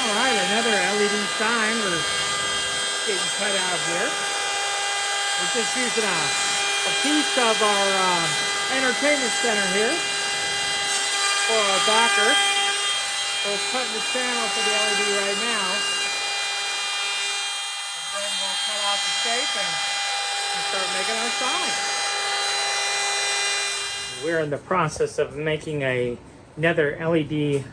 Alright, another LED sign was getting cut out here. We're just using a piece of our entertainment center here for our backer. So we're cutting the channel for the LED right now. And then we'll cut out the shape and start making our sign. We're in the process of making another LED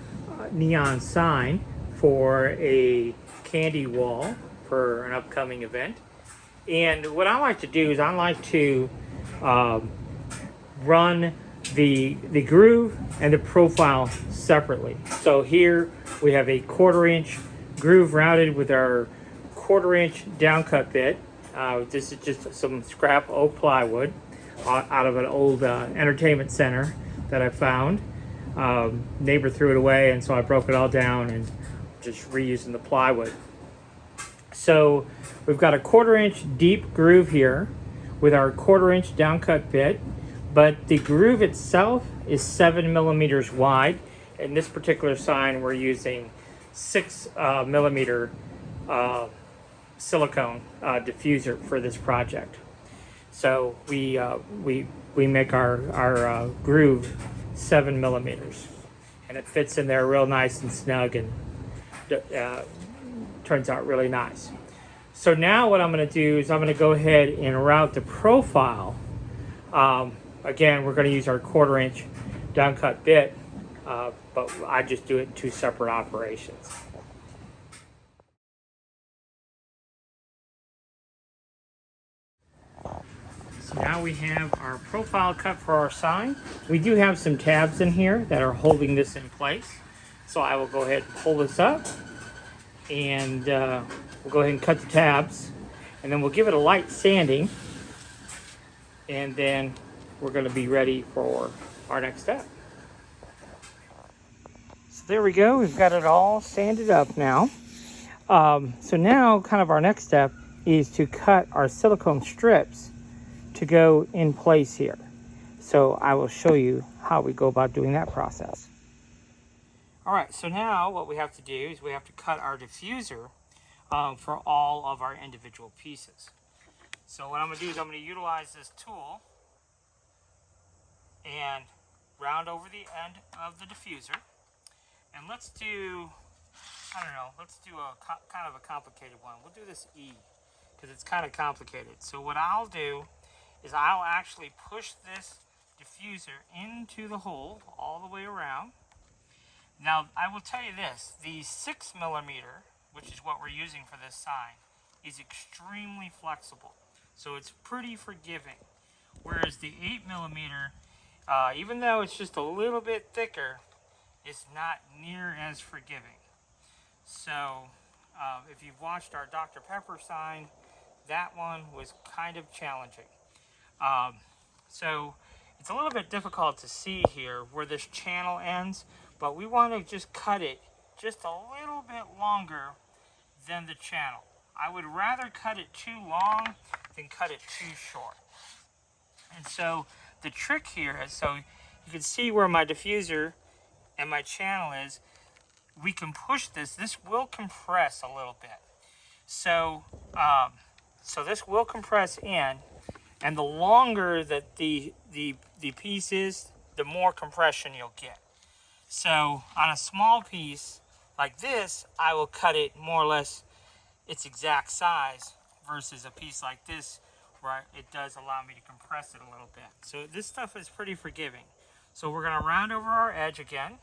neon sign for a candy wall for an upcoming event. And what I like to do is I like to run the groove and the profile separately. So here we have a 1/4 inch groove routed with our 1/4 inch downcut bit. This is just some scrap oak plywood out of an old entertainment center that I found. Neighbor threw it away, and so I broke it all down and just reusing the plywood. So we've got a 1/4 inch deep groove here with our 1/4 inch downcut bit, but the groove itself is 7 millimeters wide. In this particular sign, we're using 6 millimeter silicone diffuser for this project. So we make our groove 7 millimeters, and it fits in there real nice and snug, and turns out really nice. So now what I'm going to do is I'm going to go ahead and route the profile. Again, we're going to use our 1/4 inch downcut bit, but I just do it in 2 separate operations. So now we have our profile cut for our sign. We do have some tabs in here that are holding this in place. So I will go ahead and pull this up, and we'll go ahead and cut the tabs, and then we'll give it a light sanding, and then we're going to be ready for our next step. So there we go. We've got it all sanded up now. So now kind of our next step is to cut our silicone strips to go in place here. So I will show you how we go about doing that process. All right, so now what we have to do is we have to cut our diffuser for all of our individual pieces. So what I'm going to do is I'm going to utilize this tool and round over the end of the diffuser. And let's do, I don't know, let's do a kind of a complicated one. We'll do this E because it's kind of complicated. So what I'll do is I'll actually push this diffuser into the hole all the way around. Now, I will tell you this, the 6 millimeter, which is what we're using for this sign, is extremely flexible. So it's pretty forgiving. Whereas the 8 millimeter, even though it's just a little bit thicker, is not near as forgiving. So if you've watched our Dr. Pepper sign, that one was kind of challenging. So it's a little bit difficult to see here where this channel ends, but we want to just cut it just a little bit longer than the channel. I would rather cut it too long than cut it too short. And so the trick here is, so you can see where my diffuser and my channel is, we can push this. This will compress a little bit. So, so this will compress in, and the longer that the piece is, the more compression you'll get. So on a small piece like this, I will cut it more or less its exact size, versus a piece like this where it does allow me to compress it a little bit. So this stuff is pretty forgiving. So we're going to round over our edge again.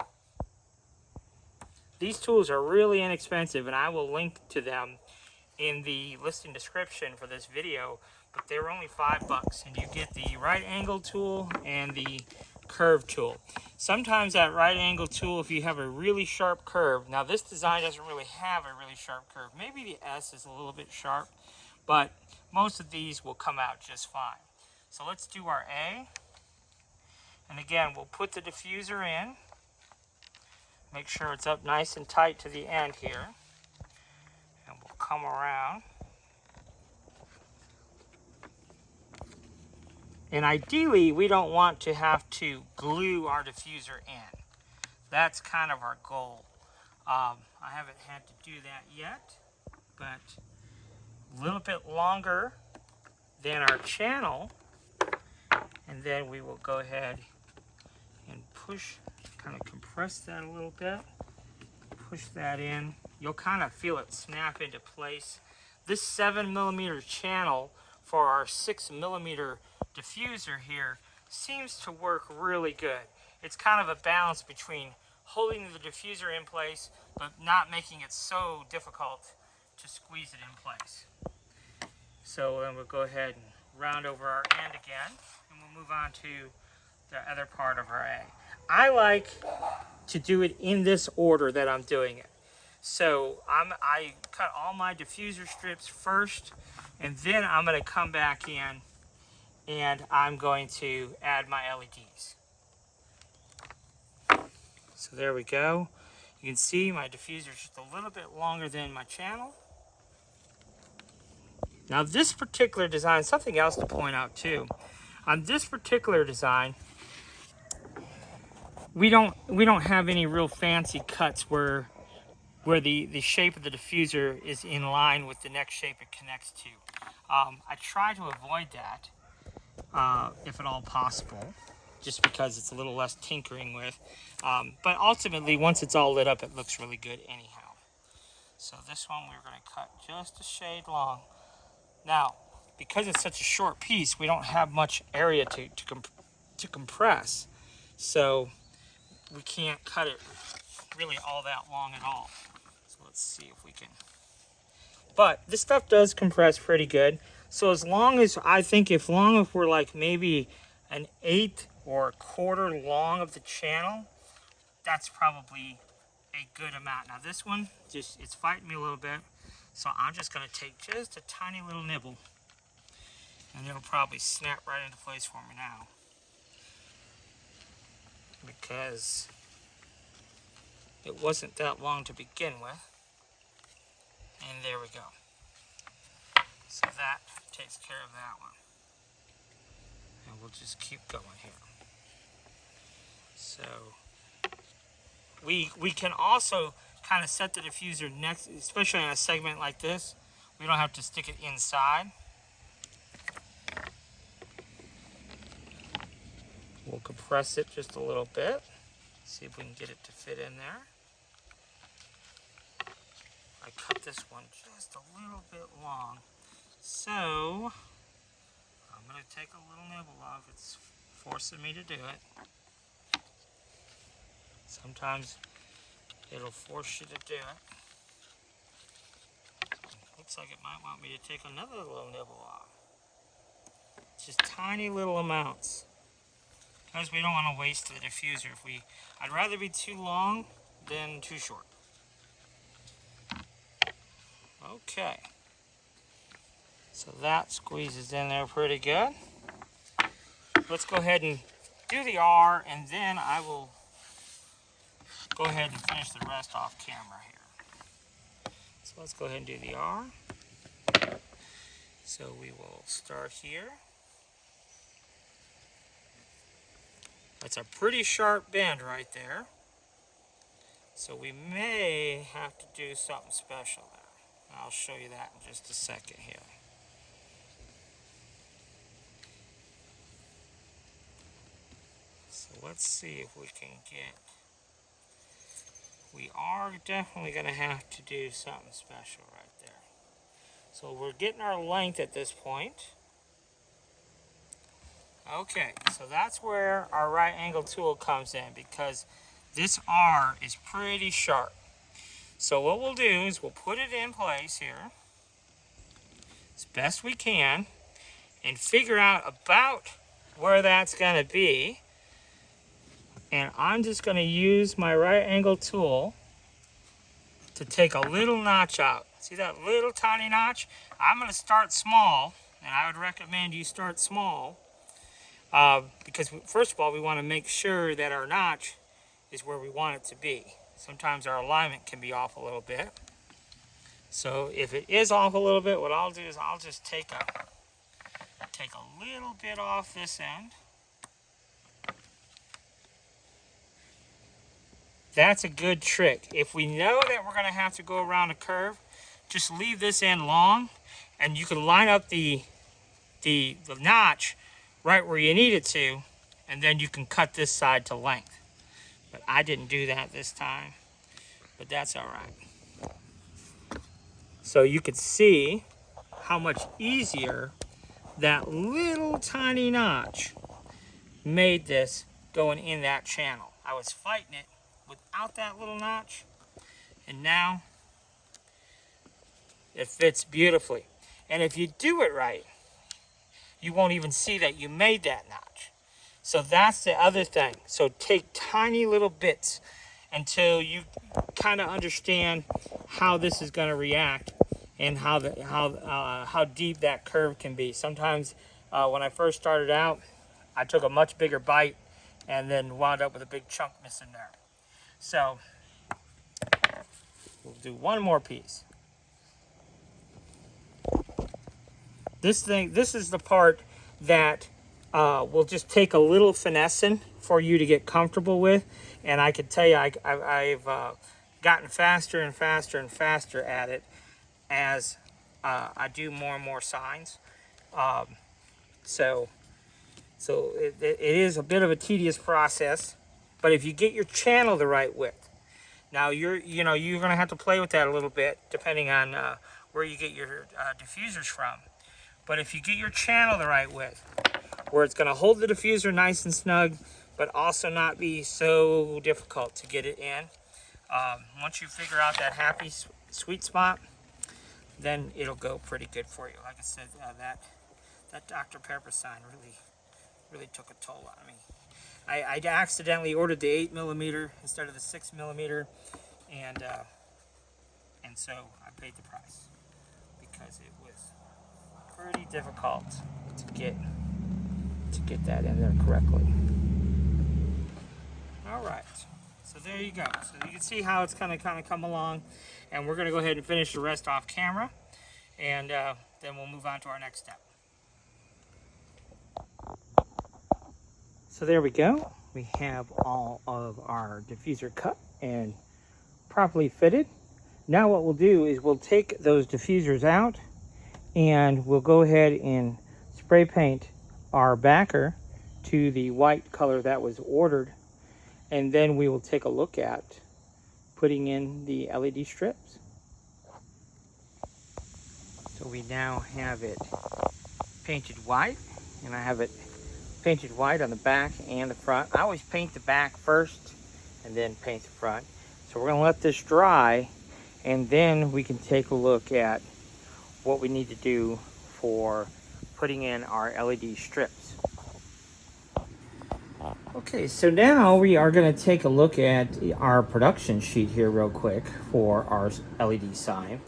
These tools are really inexpensive, and I will link to them in the listing description for this video, but they were only $5, and you get the right angle tool and the curve tool. Sometimes that right angle tool, if you have a really sharp curve, now this design doesn't really have a really sharp curve. Maybe the S is a little bit sharp, but most of these will come out just fine. So let's do our A. And again, we'll put the diffuser in. Make sure it's up nice and tight to the end here. And we'll come around. And ideally, we don't want to have to glue our diffuser in. That's kind of our goal. I haven't had to do that yet, but a little bit longer than our channel, and then we will go ahead and push, kind of compress that a little bit, push that in. You'll kind of feel it snap into place. This 7mm channel for our 6mm diffuser here seems to work really good. It's kind of a balance between holding the diffuser in place but not making it so difficult to squeeze it in place. So then we'll go ahead and round over our end again, and we'll move on to the other part of our egg. I like to do it in this order that I'm doing it. So I cut all my diffuser strips first, and then I'm going to come back in and I'm going to add my LEDs. So there we go. You can see my diffuser is just a little bit longer than my channel. Now this particular design, something else to point out too. On this particular design, we don't have any real fancy cuts where the shape of the diffuser is in line with the next shape it connects to. I try to avoid that if at all possible, just because it's a little less tinkering with. But ultimately, once it's all lit up, it looks really good anyhow. So this one we're going to cut just a shade long. Now, because it's such a short piece, we don't have much area to compress. So we can't cut it really all that long at all. So let's see if we can. But this stuff does compress pretty good. So as long as, I think if we're like maybe an 1/8 or 1/4 long of the channel, that's probably a good amount. Now this one, it's fighting me a little bit. So I'm just going to take just a tiny little nibble, and it'll probably snap right into place for me now, because it wasn't that long to begin with. And there we go. So that takes care of that one. And we'll just keep going here. So we can also kind of set the diffuser next, especially on a segment like this. We don't have to stick it inside. We'll compress it just a little bit. See if we can get it to fit in there. I cut this one just a little bit long. So I'm going to take a little nibble off. It's forcing me to do it. Sometimes it'll force you to do it. Looks like it might want me to take another little nibble off. Just tiny little amounts, because we don't want to waste the diffuser. I'd rather be too long than too short. Okay, so that squeezes in there pretty good. Let's go ahead and do the R, and then I will go ahead and finish the rest off camera here. So let's go ahead and do the R. So we will start here. That's a pretty sharp bend right there. So we may have to do something special there. I'll show you that in just a second here. So let's see if we can get... We are definitely going to have to do something special right there. So we're getting our length at this point. Okay, so that's where our right angle tool comes in, because this R is pretty sharp. So what we'll do is we'll put it in place here as best we can and figure out about where that's going to be. And I'm just going to use my right angle tool to take a little notch out. See that little tiny notch? I'm going to start small, and I would recommend you start small. Because first of all, we want to make sure that our notch is where we want it to be. Sometimes our alignment can be off a little bit. So if it is off a little bit, what I'll do is I'll just take a little bit off this end. That's a good trick. If we know that we're gonna have to go around a curve, just leave this end long, and you can line up the notch right where you need it to, and then you can cut this side to length. But I didn't do that this time, but that's all right. So you could see how much easier that little tiny notch made this going in that channel. I was fighting it without that little notch, and now it fits beautifully. And if you do it right, you won't even see that you made that notch. So that's the other thing. So take tiny little bits until you kind of understand how this is going to react and how deep that curve can be. Sometimes when I first started out, I took a much bigger bite and then wound up with a big chunk missing there. So we'll do one more piece. This is the part that will just take a little finessing for you to get comfortable with. And I can tell you, I've gotten faster and faster and faster at it as I do more and more signs. So it is a bit of a tedious process, but if you get your channel the right width, now you're gonna have to play with that a little bit depending on where you get your diffusers from. But if you get your channel the right width, where it's gonna hold the diffuser nice and snug, but also not be so difficult to get it in, once you figure out that happy sweet spot, then it'll go pretty good for you. Like I said, that Dr. Pepper sign really took a toll on me. I accidentally ordered the 8mm instead of the 6mm, and so I paid the price because it was pretty difficult to get that in there correctly. All right, so there you go. So you can see how it's kind of come along, and we're going to go ahead and finish the rest off camera, and then we'll move on to our next step. So there we go. We have all of our diffuser cut and properly fitted. Now what we'll do is we'll take those diffusers out, and we'll go ahead and spray paint our backer to the white color that was ordered, and then we will take a look at putting in the LED strips. So we now have it painted white, and I have it painted white on the back and the front. I always paint the back first and then paint the front. So we're going to let this dry, and then we can take a look at what we need to do for putting in our LED strips. Okay, so now we are going to take a look at our production sheet here real quick for our LED sign.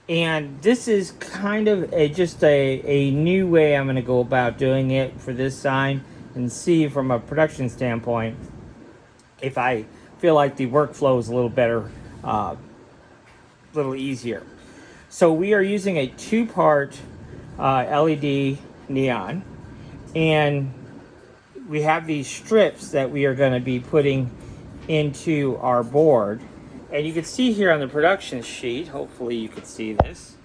And this is kind of just a new way I'm going to go about doing it for this sign, and see from a production standpoint if I feel like the workflow is a little better, a little easier. So we are using a 2-part LED neon, and we have these strips that we are going to be putting into our board. And you can see here on the production sheet, hopefully you can see this,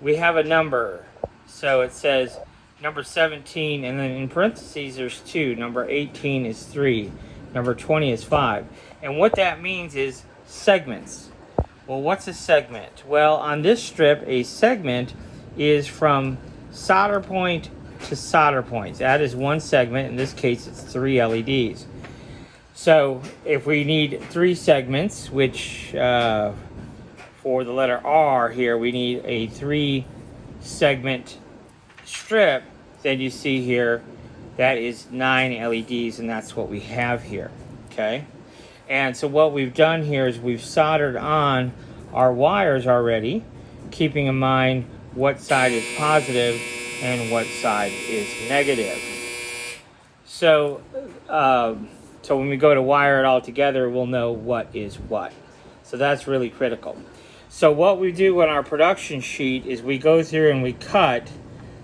we have a number. So it says number 17, and then in parentheses there's 2. Number 18 is 3. Number 20 is 5. And what that means is segments. Well, what's a segment? Well, on this strip, a segment is from solder point to solder point. That is one segment. In this case, it's 3 LEDs. So if we need 3 segments, which for the letter R here, we need a 3-segment strip, then you see here, that is 9 LEDs, and that's what we have here, okay? And so what we've done here is we've soldered on our wires already, keeping in mind what side is positive and what side is negative. So, so when we go to wire it all together, we'll know what is what. So that's really critical. So what we do on our production sheet is we go through and we cut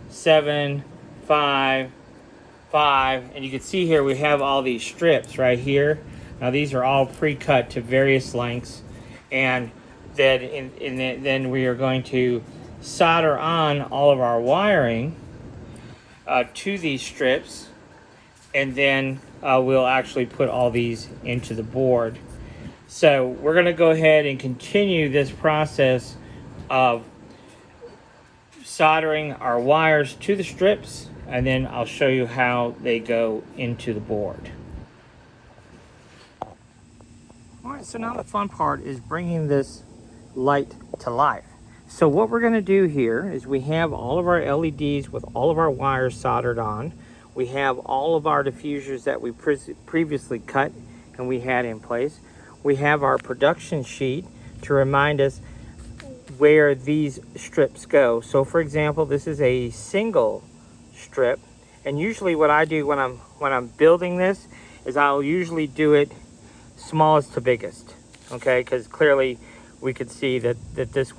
7, 5, 5, and you can see here we have all these strips right here. Now these are all pre-cut to various lengths, and then we are going to solder on all of our wiring to these strips, and then we'll actually put all these into the board. So we're going to go ahead and continue this process of soldering our wires to the strips, and then I'll show you how they go into the board. All right, so now the fun part is bringing this light to life. So what we're going to do here is we have all of our LEDs with all of our wires soldered on. We have all of our diffusers that we previously cut and we had in place. We have our production sheet to remind us where these strips go. So for example, this is a single strip, and usually what I do when I'm building this is I'll usually do it smallest to biggest, okay, because clearly we could see that this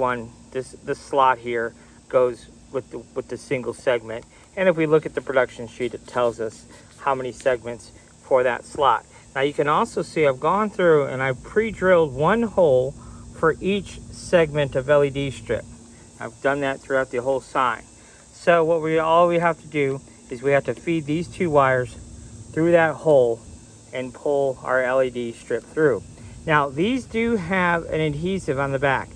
slot here goes with the single segment, and if we look at the production sheet, it tells us how many segments for that slot. Now you can also see I've gone through and I've pre-drilled one hole for each segment of LED strip. I've done that throughout the whole sign. So all we have to do is we have to feed these two wires through that hole and pull our LED strip through. Now these do have an adhesive on the back.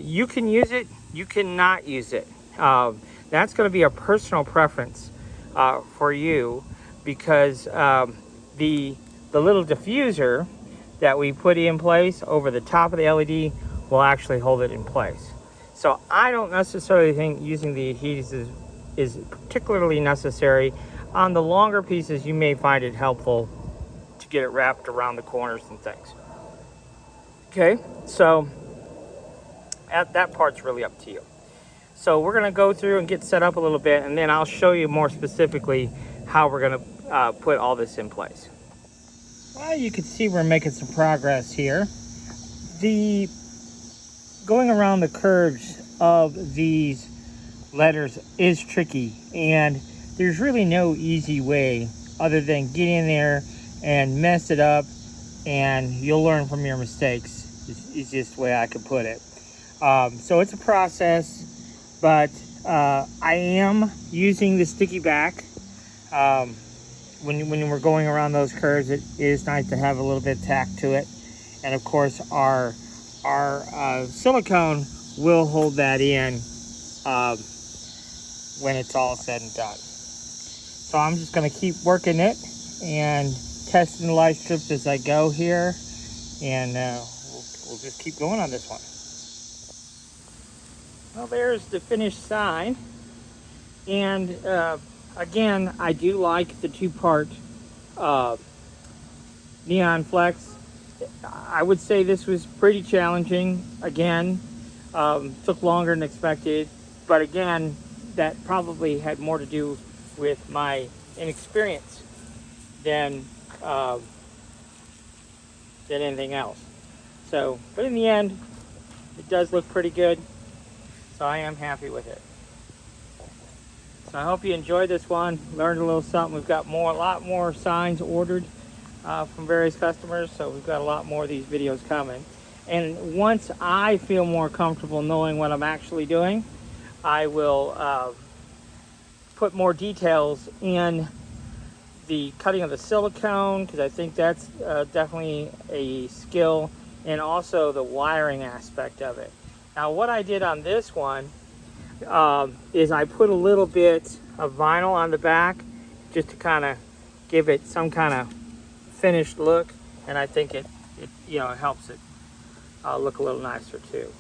You can use it, you cannot use it. That's going to be a personal preference for you, because the little diffuser that we put in place over the top of the LED will actually hold it in place. So I don't necessarily think using the adhesive is particularly necessary. On the longer pieces, you may find it helpful to get it wrapped around the corners and things. Okay, so that part's really up to you. So we're going to go through and get set up a little bit, and then I'll show you more specifically how we're going to put all this in place. Well, you can see we're making some progress here. Going around the curves of these letters is tricky, and there's really no easy way other than get in there and mess it up, and you'll learn from your mistakes. It's the easiest way I could put it. So it's a process, but I am using the sticky back. When we're going around those curves, it is nice to have a little bit of tack to it. And of course, our silicone will hold that in when it's all said and done. So I'm just going to keep working it and testing the light strips as I go here, and we'll just keep going on this one. Well, there's the finished sign, and again, I do like the two-part neon flex. I would say this was pretty challenging. Again, took longer than expected, but again, that probably had more to do with my inexperience than anything else. So, but in the end, it does look pretty good, so I am happy with it. So I hope you enjoyed this one, learned a little something. We've got a lot more signs ordered from various customers, so we've got a lot more of these videos coming. And once I feel more comfortable knowing what I'm actually doing, I will put more details in the cutting of the silicone, because I think that's definitely a skill, and also the wiring aspect of it. Now what I did on this one is I put a little bit of vinyl on the back just to kind of give it some kind of finished look, and I think it helps it look a little nicer too.